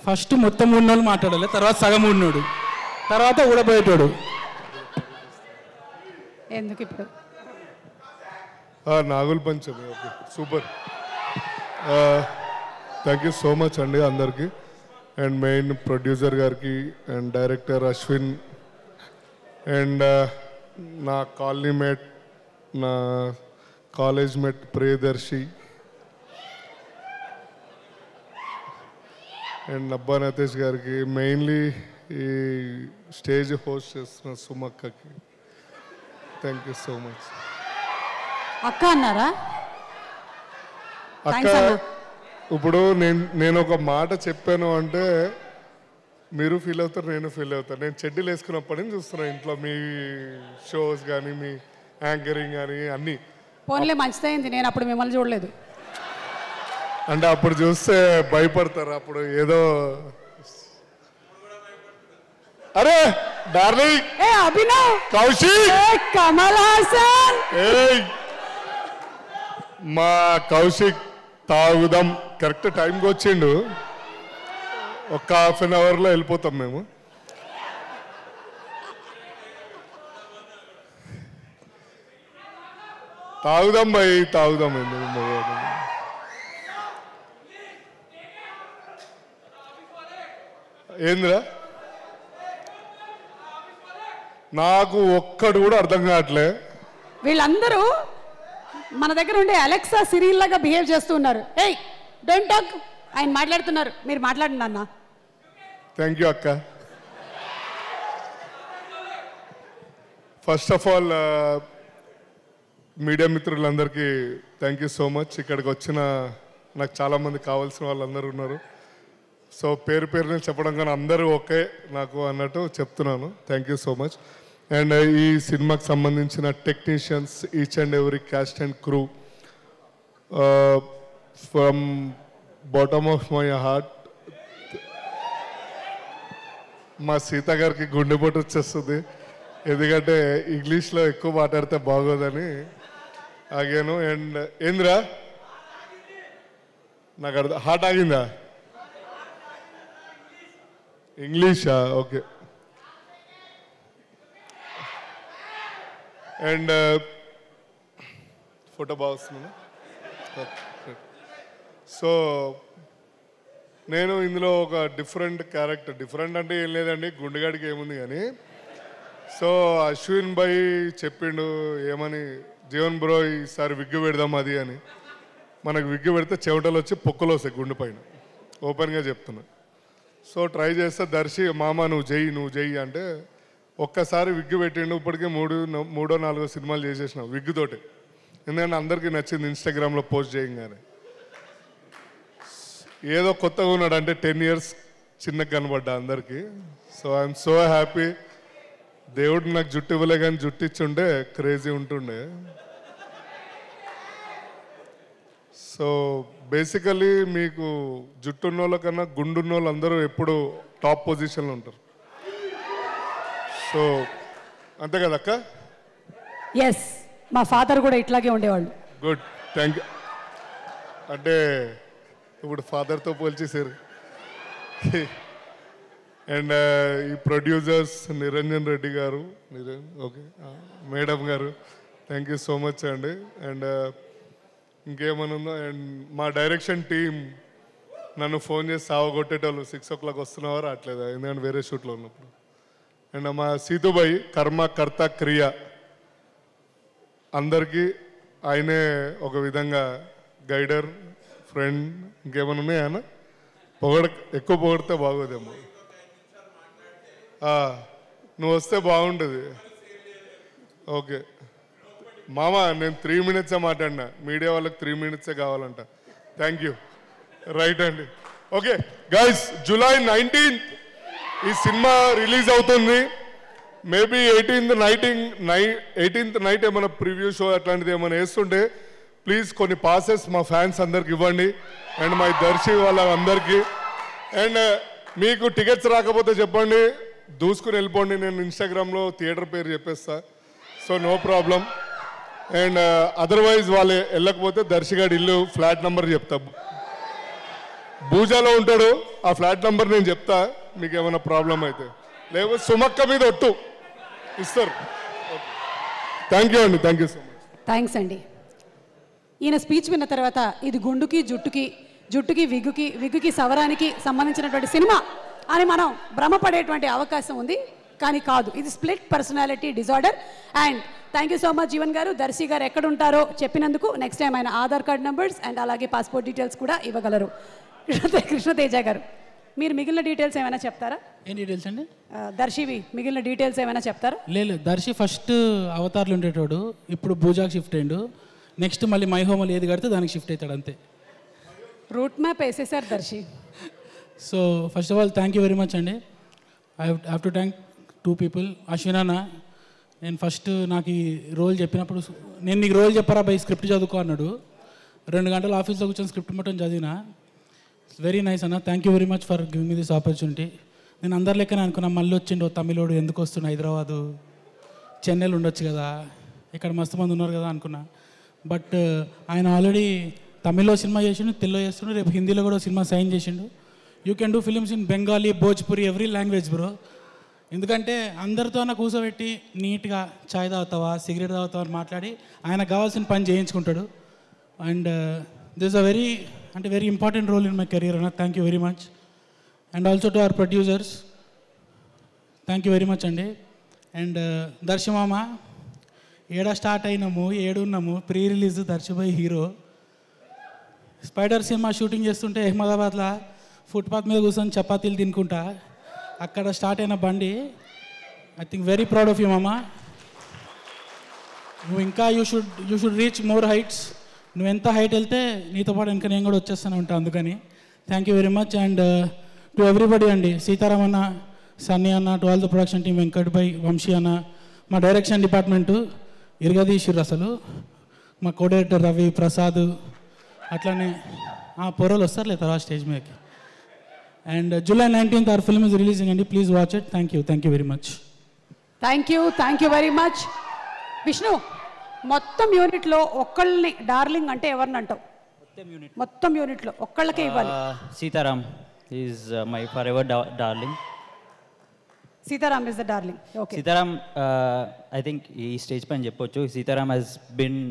First మొత్తం ఉన్నోళ్ళు మాట్లాడాలి, తర్వాత సగం ఉన్నోడు, తర్వాత ఊడబోయేటోడు. ఎందుకు ఇప్పుడు Nagul Panchami. Okay, super. Thank you so much అండి అందరికీ, అండ్ మెయిన్ ప్రొడ్యూసర్ గారికి అండ్ డైరెక్టర్ అశ్విన్ అండ్ నా కాలనీ మేట్, నా college mate Priyadarshi and Nabha Natesh గారికి, మెయిన్లీ ఈ స్టేజ్ హోస్ట్ చేస్తున్న సుమక్కకి థ్యాంక్ యూ సో మచ్. అక్క అన్నారా? అక్క, ఇప్పుడు నేను ఒక మాట చెప్పాను అంటే మీరు ఫీల్ అవుతారు, నేను ఫీల్ అవుతాను. నేను చెడ్డీలు వేసుకున్నప్పటి నుంచి చూస్తున్నా ఇంట్లో మీ షోస్ కానీ మీ యాంకరింగ్ కానీ అన్నీ. ఫోన్లే మంచిదైంది, నేను అప్పుడు మిమ్మల్ని చూడలేదు. అంటే అప్పుడు చూస్తే భయపడతారు, అప్పుడు ఏదో అరే డార్లింగ్, ఏ అభినవ్, కౌశిక్, కమల్ హాసన్, మా కౌశిక్ తాగుదాం కరెక్ట్ టైంకి వచ్చిండు. ఒక ½ అవర్లో వెళ్ళిపోతాం మేము. తాగుదాం భయ్, తాగుదాం. ఏంద్రా, నాకు ఒక్కడు కూడా అర్థం కావట్లే. వీళ్ళందరూ మన దగ్గర ఉండే అలెక్సా సిరియల్ లాగా బిహేవ్ చేస్తూ ఉన్నారు. ఏయ్ డోంట్ టాక్, ఆయన మాట్లాడుతున్నారు, మీరు మాట్లాడండి అన్న. థ్యాంక్ యూ అక్క. ఫస్ట్ ఆఫ్ ఆల్ మీడియా మిత్రులందరికీ థ్యాంక్ యూ సో మచ్. ఇక్కడికి వచ్చిన నాకు చాలామంది కావాల్సిన వాళ్ళందరూ ఉన్నారు. సో పేరు పేరుని చెప్పడం కానీ అందరూ ఓకే నాకు అన్నట్టు చెప్తున్నాను. Thank you so much. And ఈ సినిమాకి సంబంధించిన technicians, each and every caste and crew, from bottom of my heart, మా సీత గారికి గుండెపోటు వచ్చేస్తుంది, ఎందుకంటే ఇంగ్లీష్లో ఎక్కువ మాట్లాడితే బాగోదని ఆగాను. అండ్ ఏంద్రా, నాకు అర్థం, హార్ట్ ఆగిందా? ఇంగ్లీషా? ఓకే. అండ్ ఫోటో బాగా వస్తుందా? సో నేను ఇందులో ఒక డిఫరెంట్ క్యారెక్టర్, డిఫరెంట్ అంటే ఏం లేదండి, గుండెగాడికి ఏముంది కానీ. సో అశ్విన్ భాయ్ చెప్పిండు ఏమని, జీవన్ బ్రో ఈసారి విగ్గు పెడదాం అది అని. మనకు విగ్గు పెడితే చెమటలు వచ్చి పొక్కులు వస్తాయి గుండె పైన, ఓపెన్గా చెప్తున్నా. సో ట్రై చేస్తే దర్శి మామ నువ్వు చెయ్యి అంటే ఒక్కసారి విగ్గు పెట్టిండు. ఇప్పటికే 3-4 సినిమాలు చేసేసినావు విగ్గుతోటి, ఎందుకంటే అందరికీ నచ్చింది ఇన్స్టాగ్రామ్లో పోస్ట్ చేయగానే. ఏదో కొత్తగా ఉన్నాడు అంటే 10 years చిన్నగా కనబడ్డా అందరికీ. So I'm so happy. దేవుడు నాకు జుట్టు ఇవ్వలే కానీ జుట్టు ఇచ్చుంటే క్రేజీ ఉంటుండే. సో బేసికలీ మీకు జుట్టున్న వాళ్ళ కన్నా గుండున్న వాళ్ళు అందరూ ఎప్పుడు టాప్ పొజిషన్లో ఉంటారు. సో అంతే కదా అక్క? ఎస్, మా ఫాదర్ కూడా ఇట్లాగే ఉండేవాళ్ళు. Good, thank you. అంటే ఇప్పుడు ఫాదర్తో పోల్చేసారు. అండ్ ఈ ప్రొడ్యూసర్స్ నిరంజన్ రెడ్డి గారు, ఓకే మేడం గారు, థ్యాంక్ యూ సో మచ్ అండి. అండ్ ఇంకేమనుందో, అండ్ మా డైరెక్షన్ టీం నన్ను ఫోన్ చేసి సావగొట్టేటోళ్ళు 6 o'clock వస్తున్నావా రావట్లేదా, ఎందుకంటే వేరే షూట్లో ఉన్నప్పుడు. అండ్ మా సీతుబాయి కర్మ కర్త క్రియ, అందరికీ ఆయనే ఒక విధంగా గైడర్, ఫ్రెండ్. ఇంకేమైనా ఉన్నాయా అన్న? ఎక్కువ పొగిడితే బాగోదేమో. నువ్వు వస్తే బాగుంటుంది. ఓకే మామ, నేను 3 minutes మాట్లాడినా, మీడియా వాళ్ళకి 3 minutes కావాలంట. Thank you. రైట్ అండి. ఓకే గైస్, July 19th ఈ సినిమా రిలీజ్ అవుతుంది. మేబీ 18th నైట్ ఏమైనా ప్రివ్యూ షో అట్లాంటిది ఏమైనా వేస్తుంటే ప్లీజ్ కొన్ని పాసెస్ మా ఫ్యాన్స్ అందరికి ఇవ్వండి, అండ్ మా దర్శి వాళ్ళందరికీ. అండ్ మీకు టికెట్స్ రాకపోతే చెప్పండి, దూసుకుని వెళ్ళిపోండి. నేను ఇన్స్టాగ్రామ్లో థియేటర్ పేరు చెప్పేస్తా, so no problem. And otherwise వాళ్ళు వెళ్ళకపోతే దర్శిగాడి ఇల్లు ఫ్లాట్ నెంబర్ చెప్తా. భూజాలో ఉంటాడు, ఆ ఫ్లాట్ నంబర్ నేను చెప్తా, మీకు ఏమైనా ప్రాబ్లం అయితే. లేకపోతే సుమక్క మీద ఒట్టు ఇస్తారు. థ్యాంక్ యూ అండి, thank you so much. Thanks అండి. ఈయన స్పీచ్ విన్న తర్వాత ఇది గుండుకి జుట్టుకి, జుట్టుకి విగ్గుకి, విగ్గుకి సవరానికి సంబంధించినటువంటి సినిమా అని మనం భ్రమపడేటువంటి అవకాశం ఉంది, కానీ కాదు. ఇది split personality disorder. And thank you so much Jeevan గారు. దర్శి గారు ఎక్కడ ఉంటారో చెప్పినందుకు. నెక్స్ట్ టైం ఆయన ఆధార్ కార్డ్ నెంబర్స్ అండ్ అలాగే పాస్పోర్ట్ డీటెయిల్స్ కూడా ఇవ్వగలరు. కృష్ణతేజ గారు, మీరు మిగిలిన డీటెయిల్స్ ఏమైనా చెప్తారా? ఏం డీటెయిల్స్ అండి? దర్శివి మిగిలిన డీటెయిల్స్ ఏమైనా చెప్తారా? లేదు, దర్శి ఫస్ట్ అవతార్లు ఉండేటోడు, ఇప్పుడు భూజాకి షిఫ్ట్ అయ్యిండు. నెక్స్ట్ మళ్ళీ మై హోమల్ ఏది కడితే దానికి షిఫ్ట్ అవుతాడు, అంతే. రూట్ మ్యాప్ వేసేసారు Darshi. So first of all thank you very much అండి. I have to thank 2 people. Ashwin అన్న, నేను ఫస్ట్ నాకు ఈ రోల్ చెప్పినప్పుడు, నేను నీకు రోల్ చెప్పారా బై స్క్రిప్ట్ చదువుకో అన్నాడు. 2 గంటలు ఆఫీస్లో కూర్చొని స్క్రిప్ట్ మొత్తం చదివినా. వెరీ నైస్ అన్న, thank you very much for giving me this opportunity. నేను అందరి లెక్కనే అనుకున్నా, మళ్ళీ వచ్చిండు తమిళోడు, ఎందుకు వస్తుండు హైదరాబాదు, చెన్నైలో ఉండొచ్చు కదా, ఇక్కడ మస్తు మంది ఉన్నారు కదా అనుకున్నా. బట్ ఆయన ఆల్రెడీ తమిళ్లో సినిమా చేసిండు, తెలుగులో చేస్తుండు, రేపు హిందీలో కూడా సినిమా సైన్ చేసిండు. You can do films in Bengali, Bhojpuri, every language bro. ఎందుకంటే అందరితో కూర్చోబెట్టి నీట్గా చాయ్ తాగుతావా, సిగరెట్ తాగుతావా అని మాట్లాడి ఆయనకు కావాల్సిన పని చేయించుకుంటాడు. And this a very important role in my career అన్న. Thank you very much. And also to our producers, thank you very much అండి. అండ్ దర్శమామ, ఏడా స్టార్ట్ అయినాము, ఏడున్నాము, ప్రీ రిలీజ్ దర్శబాయ్ హీరో. స్పైడర్ సినిమా షూటింగ్ చేస్తుంటే అహ్మదాబాద్లో ఫుట్పాత్ మీద కూర్చొని చపాతీలు తినుకుంటా అక్కడ స్టార్ట్ అయిన బండి. I think very proud of you మామ. నువ్వు ఇంకా you should reach more heights. నువ్వు ఎంత హైట్ వెళ్తే నీతో పాటు ఇంకా నేను కూడా వచ్చేస్తూనే ఉంటాను. అందుకని thank you very much. And to everybody అండి, సీతారాం అన్న, సన్నీ అన్న, to all the production team, Venkat భాయ్, వంశీ అన్న, మా డైరెక్షన్ డిపార్ట్మెంటు ఇరగదీసిర్రు అసలు, మా కో డైరెక్టర్ రవి, ప్రసాద్, అట్లానే పొరలు వస్తారులే తర్వాత స్టేజ్ మీదకి. And July 19th our film is releasing అండి, please watch it. Thank you very much. Thank you very much. Vishnu, మొత్తం యూనిట్లో ఒక్కళ్ళని డార్లింగ్ అంటే ఎవరిని అంటావు? మొత్తం యూనిట్లో ఒక్కళ్ళకే ఇవ్వాలి. Sitaram is my forever darling. Sitaram is the darling. Okay. Sitaram, I think ఈ స్టేజ్ పైన చెప్పొచ్చు, Sitaram he's been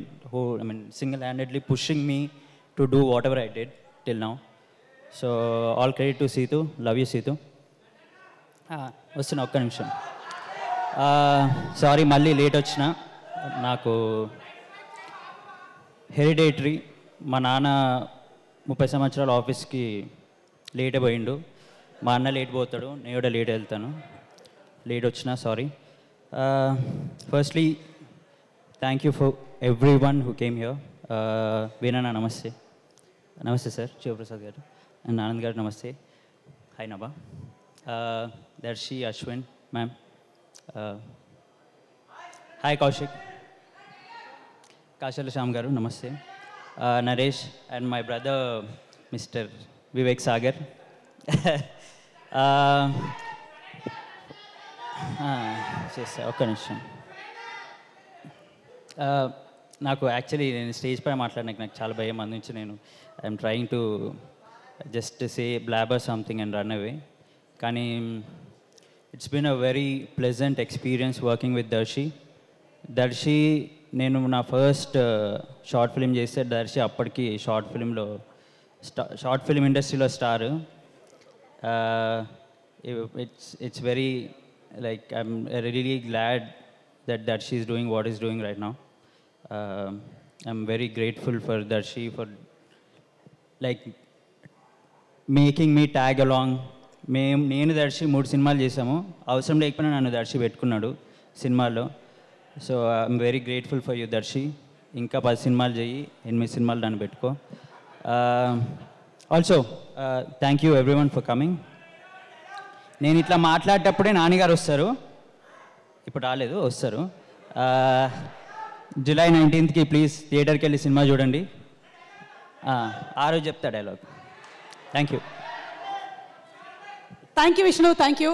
single handedly pushing me to do whatever I did till now. So all credit to Situ. Love you Situ. వస్తున్నా, ఒక్క నిమిషం. Sorry మళ్ళీ late వచ్చిన. నాకు hereditary, మా నాన్న 30 సంవత్సరాలు ఆఫీస్కి లేట్ పోయిండు, మా అన్న లేట్ పోతాడు, నేను కూడా లేట్ వెళ్తాను. లేట్ వచ్చిన sorry. Firstly thank you for every one who came here. Veeranna నమస్తే. నమస్తే సార్ శివప్రసాద్ గారు. అండ్ ఆనంద్ గారు నమస్తే. Hi నబా. Darsi, Ashwin ma'am, hi Kaushik, కాశల Shyam గారు నమస్తే. Naresh and my brother mister Vivek Sagar. చేస్తా, ఒక్క నిమిషం. నాకు యాక్చువల్లీ నేను స్టేజ్ పై మాట్లాడడానికి నాకు చాలా భయం. అందుంచి నేను I'm trying to just say blabber something and run away. కానీ it's been a very pleasant experience working with Darshi. నేను నా ఫస్ట్ షార్ట్ ఫిలిం చేస్తే దర్శి అప్పటికి షార్ట్ ఫిలిం ఇండస్ట్రీలో star. It's very like I'm really glad that Darshi is doing what he's doing right now. I'm very grateful for Darshi for like making me tag along. నేను దర్శి 3 సినిమాలు చేసాము, అవసరం లేకపోయినా నన్ను దర్శి పెట్టుకున్నాడు సినిమాల్లో. So I'm very grateful for you Darshi. ఇంకా 10 సినిమాలు చేయి, 8 సినిమాలు నన్ను పెట్టుకో. Also thank you everyone for coming. నేను ఇట్లా మాట్లాడేటప్పుడే నాన్నగారు వస్తారు, ఇప్పుడు రాలేదు, వస్తారు. July 19th ప్లీజ్ థియేటర్కి వెళ్ళి సినిమా చూడండి. ఆ రోజు చెప్తా dialogue. Thank you. Thank you Vishnu, thank you.